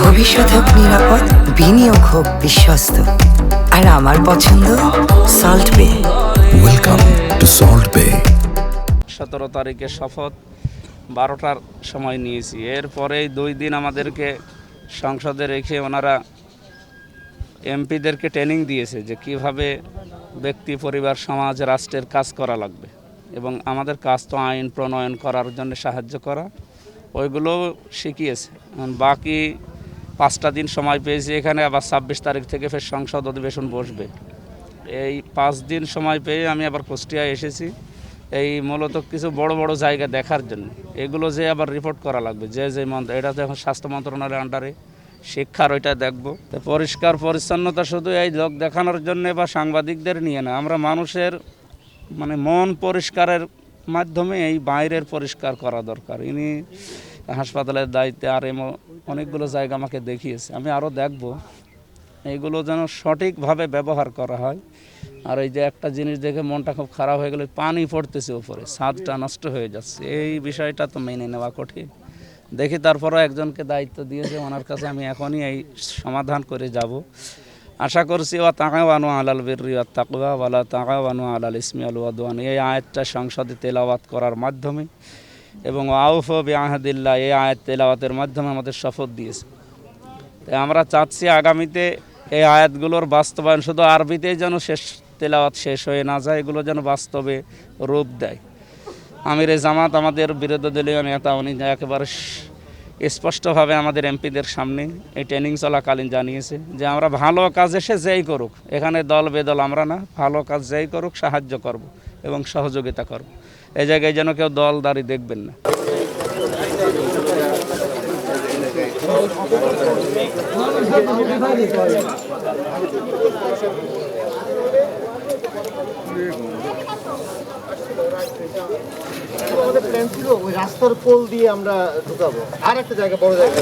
ভবিষ্যৎ হোক নিরাপদ, বিনিয়োগ হোক বিশ্বস্ত, আর আমার পছন্দ সল্ট বে। ওয়েলকাম টু সল্ট বে। 17 তারিখে শপথ 12টার সময় নিয়েছি। এরপরেই 2 দিন আমাদেরকে সংসদে রেখে ওনারা এমপিদেরকে ট্রেনিং দিয়েছে যে কিভাবে ব্যক্তি, পরিবার, সমাজ, রাষ্ট্রের কাজ করা লাগবে এবং আমাদের কাজ তো আইন প্রণয়ন করার জন্য সাহায্য করা, ওইগুলো শিখিয়েছে। বাকি 5টা দিন সময় পেয়েছি এখানে, আবার 26 তারিখ থেকে ফের সংসদ অধিবেশন বসবে। এই 5 দিন সময় পেয়ে আমি আবার কুষ্টিয়ায় এসেছি এই মূলত কিছু বড় বড় জায়গা দেখার জন্য। এগুলো যে আবার রিপোর্ট করা লাগবে, যে এটা তো এখন স্বাস্থ্য মন্ত্রণালয়ের আন্ডারে, শিক্ষার ওইটা দেখবো। পরিষ্কার পরিচ্ছন্নতা শুধু এই লোক দেখানোর জন্য বা সাংবাদিকদের নিয়ে না, আমরা মানুষের মানে মন পরিষ্কারের মাধ্যমে এই বাইরের পরিষ্কার করা দরকার। ইনি হাসপাতালের দায়িত্বে আর অনেকগুলো জায়গা আমাকে দেখিয়েছে, আমি আরও দেখব এইগুলো যেন সঠিকভাবে ব্যবহার করা হয়। আর এই যে একটা জিনিস দেখে মনটা খুব খারাপ হয়ে গেলে, পানি পড়তেছে উপরে, ছাদটা নষ্ট হয়ে যাচ্ছে, এই বিষয়টা তো মেনে নেওয়া কঠিন। দেখি তারপরও একজনকে দায়িত্ব দিয়েছে, ওনার কাছে আমি এখনই এই সমাধান করে যাব। আশা করছি ওয়া তাআওয়ানু আলাল বিররি ওয়াত তাকওয়া ওয়া লা তাআওয়ানু আলাল ইসমি ওয়াল উদওয়ান, এই আয়াতটা সংসদে তেলাওয়াত করার মাধ্যমে এবং আউফু বিআহদিল্লাহ এই আয়াত তেলাওয়াতের মাধ্যমে আমাদের শপথ দিয়েছে। তাই আমরা চাচ্ছি আগামীতে এই আয়াতগুলোর বাস্তবায়ন শুধু আরবিতেই যেন তেলাওয়াত শেষ হয়ে না যায়, এগুলো যেন বাস্তবে রূপ দেয়। আমিরে জামাত আমাদের বিরোধী দলীয় নেতা, উনি একেবারে স্পষ্টভাবে আমাদের এমপিদের সামনে এই ট্রেনিং চলাকালীন জানিয়েছে যে আমরা ভালো কাজ এসে যেই করুক, এখানে দল বেদল আমরা না, ভালো কাজ যেই করুক সাহায্য করব এবং সহযোগিতা করব। এই জায়গায় যেন কেউ দলদারি দেখবেন না। আমাদের প্ল্যান ছিল ওই রাস্তার পোল দিয়ে আমরা ঢুকাবো, আর একটা জায়গা বড় জায়গা